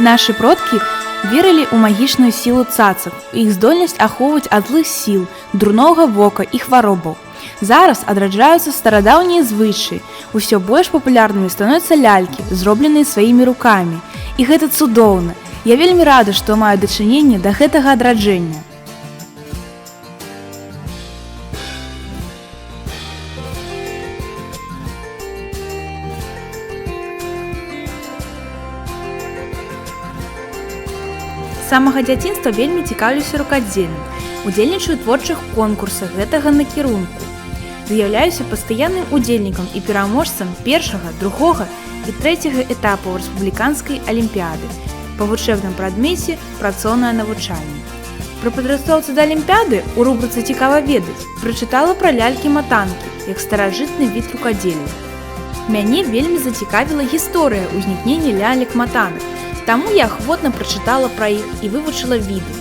Нашы продкі верылі ў магічную сілу цацак, у іх здольнасць ахоўваць ад злых сіл, дурнога вока і хваробаў. Зараз адраджаюцца старадаўнія звычаі. Усё больш папулярнымі становяцца лялькі, зробленыя сваімі рукамі. І гэта цудоўна. Я вельмі рада, што маю дачыненне да гэтага адраджэння. З самага дзяцінства вельмі цікаўлюся рукадзеллем, удзельнічаю у творчых конкурсах гэтага накірунку. З'яўляюся пастаянным удзельнікам і пераможцам першага, другога і трэцяга этапаў рэспубліканскай алімпіяды па вучэбным прадмеце «Працоўнае навучанне». Пры падрыхтоўцы да алімпіяды ў рубрыцы «Цікава ведаць» прачытала пра лялькі-матанкі як старажытны від рукадзелля. Мяне вельмі зацікавіла гісторыя ўзнікнення лялек-матанак, таму я ахвотна прачытала пра іх і вывучыла віды.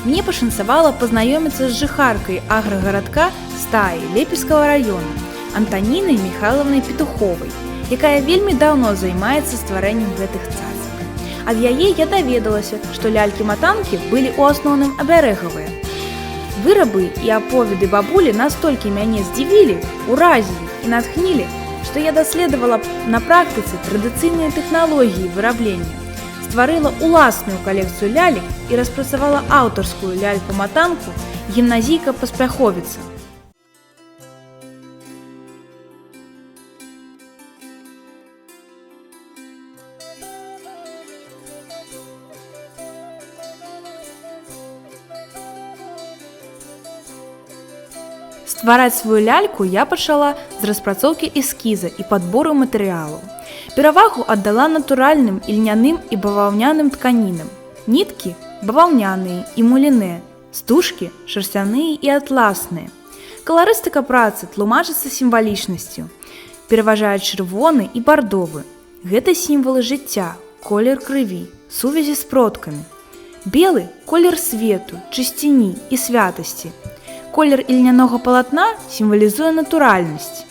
Мне пашанцавала пазнаёміцца з жыхаркай аграгарадка Стаі Лепельскага раёна Антанінай Михайловнай Петуховай, якая вельмі даўно займаецца стварэннем гэтых цацак. Ад яе я даведалася, што лялькі-матанкі былі ў асноўным абярэгавыя. Вырабы і аповеды бабулі настолькі мяне здзівілі, уразілі і натхнілі, што я даследавала на практыцы традыцыйныя тэхналогіі выраблення. Стварыла ўласную калекцыю лялек і распрацавала аўтарскую ляльку-матанку гімназійка-паспяховіца. Ствараць сваю ляльку я пачала з распрацоўкі эскіза і падбору матэрыялаў. Перавагу аддала натуральным і льняным і баваўняным тканінам. Ніткі баваўняныя і мулінэ, стужкі шарсцяныя і атласныя. Каларыстыка працы тлумачыцца сімвалічнасцю. Пераважае чырвоны і бардовы. Гэта сімвалы жыцця, колер крыві, сувязі з продкамі. Белы колер свету, чысціні і святасці. Колер ільнянога палатна сімвалізуе натуральнасць.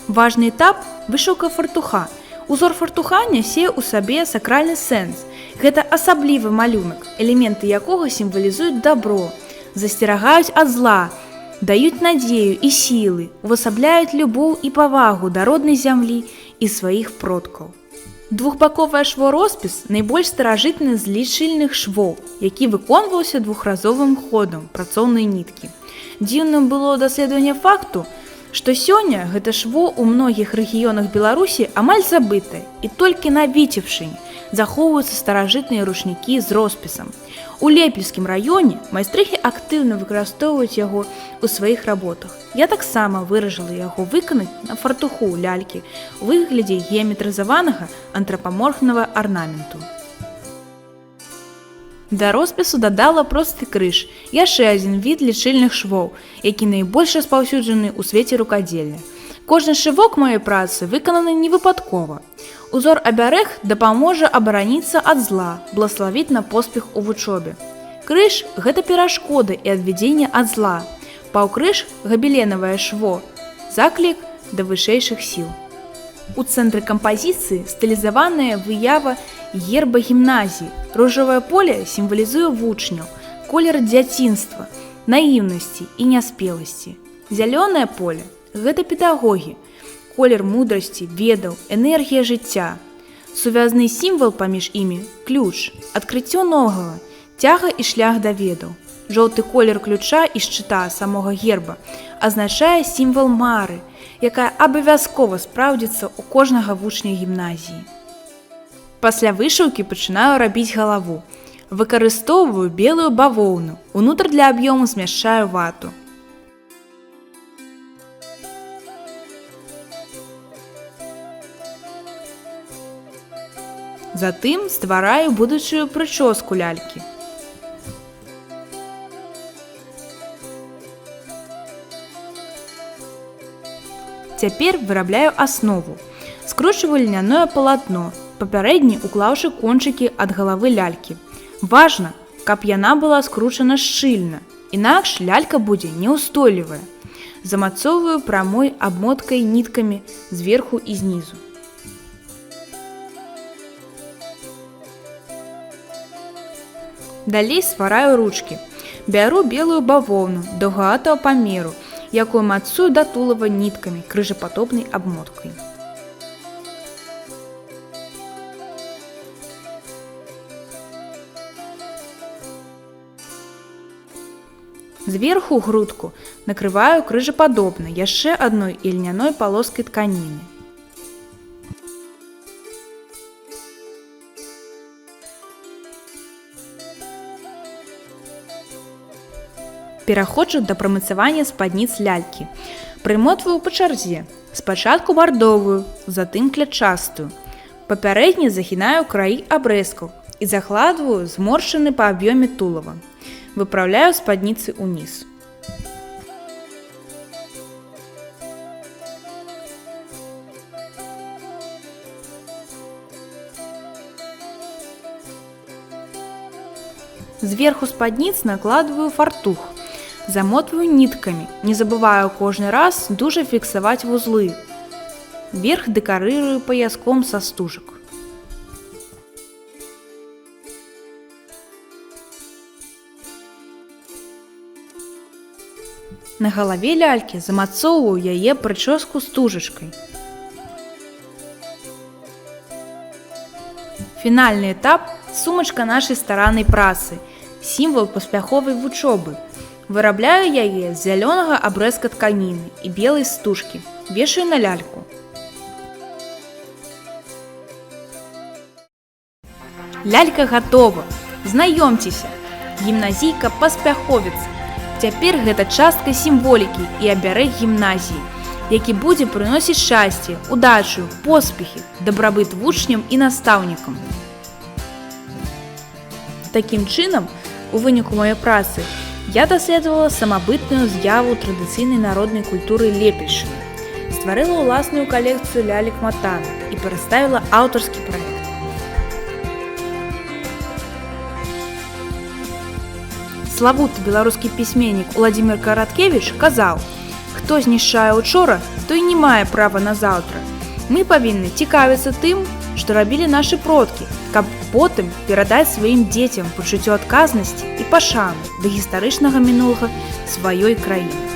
Важны этап – вышыўка фартуха. Узор фартуха нясе ў сабе сакральны сэнс. Гэта асаблівы малюнак, элементы якога сімвалізуюць дабро, засцерагаюць ад зла, даюць надзею і сілы, увасабляюць любоў і павагу да роднай зямлі і сваіх продкаў. Двухбаковая швороспіс найбольш старажытны з лічыльных швоў, які выконваўся двухразовым ходам працоўнай ніткі. Дзіўным было даследаванне факту, што сёння гэта шво ў многіх рэгіёнах Беларусі амаль забытае, і толькі на Віцебшчыне захоўваюцца старажытныя ручнікі з роспісам. У Лепельскім раёне майстрыхі актыўна выкарыстоўваюць яго ў сваіх работах. Я таксама выражала яго выканаць на фартуху лялькі ў выглядзе геаметрызаванага антрапаморфнага арнаменту. Да роспісу дадала просты крыж, яшчэ адзін від лічыльных швоў, які найбольш распаўсюджаны ў свеце рукадзелля. Кожны шывок маёй працы выкананы невыпадкова. Узор абярэг дапаможа абараніцца ад зла, блаславіць на поспех у вучобе. Крыж – гэта перашкода і адвядзенне ад зла. Паўкрыж – габеленавае шво, заклік да вышэйшых сіл. У цэнтры кампазіцыі стылізаваная выява герба гімназіі. Ружавае поле сімвалізуе вучняў, колер дзяцінства, наіўнасці і няспеласці. Зялёнае поле – гэта педагогі, колер мудрасці, ведаў, энергія жыцця. Сувязны сімвал паміж імі – ключ, адкрыццё новага, цяга і шлях да ведаў. Жоўты колер ключа і шчыта самога герба азначае сімвал мары, якая абавязкова спраўдзіцца ў кожнага вучня гімназіі. Пасля вышыўкі пачынаю рабіць галаву. Выкарыстоўваю белую бавоўну, унутр для аб'ёму змяшчаю вату. Затым ствараю будучую прычоску лялькі. Цяпер вырабляю аснову. Скручваю льняное палатно, папярэдне уклаўшы кончыкі ад галавы лялькі. Важна, каб яна была скручана шчыльна, інакш лялька будзе неўстойлівая. Замацоўваю прамой абмоткай ніткамі зверху і знізу. Далей ствараю ручкі. Бяру белую бавоўну даўгаватага памеру, якую мацую да тулава ніткамі крыжападобнай абмоткай. Зверху грудку накрываю крыжападобнай яшчэ адной ільняной палоскай тканіны. Пераходжу да прымацавання спадніц лялькі. Прымотваю па чарзе. Спачатку бардовую, затым клятчастую. Папярэдне загінаю краі абрэзкаў і закладваю зморшчаны па аб'ёме тулава. Выпраўляю спадніцы ўніз. Зверху спадніц накладваю фартух. Замотваю ніткамі, не забываю кожны раз дужа фіксаваць вузлы. Верх дэкарырую паяском са стужак. На галаве лялькі замацоўваю яе прычоску стужачкай. Фінальны этап – сумачка нашай стараннай працы, сімвал паспяховай вучобы. Вырабляю яе з зялёнага абрэзка тканіны і белай стужкі, вешаю на ляльку. Лялька гатова! Знаёмцеся! Гімназійка-паспяховец! Цяпер гэта частка сімволікі і абярэг гімназіі, які будзе прыносіць шчасце, удачу, поспехі, дабрабыт вучням і настаўнікам. Такім чынам, у выніку маёй працы, я даследавала самабытную з'яву традыцыйнай народнай культуры лепельшчыны, стварыла ўласную калекцыю лялек-матанак і пераставіла аўтарскі праект. Славуты беларускі пісьменнік Уладзімір Караткевіч казаў: «Хто знішчае учора, той не мае права на заўтра. Мы павінны цікавіцца тым, што рабілі нашы продкі, каб потым перадаць сваім дзецям пачуццё адказнасці і пашану да гістарычнага мінулага сваёй краіны».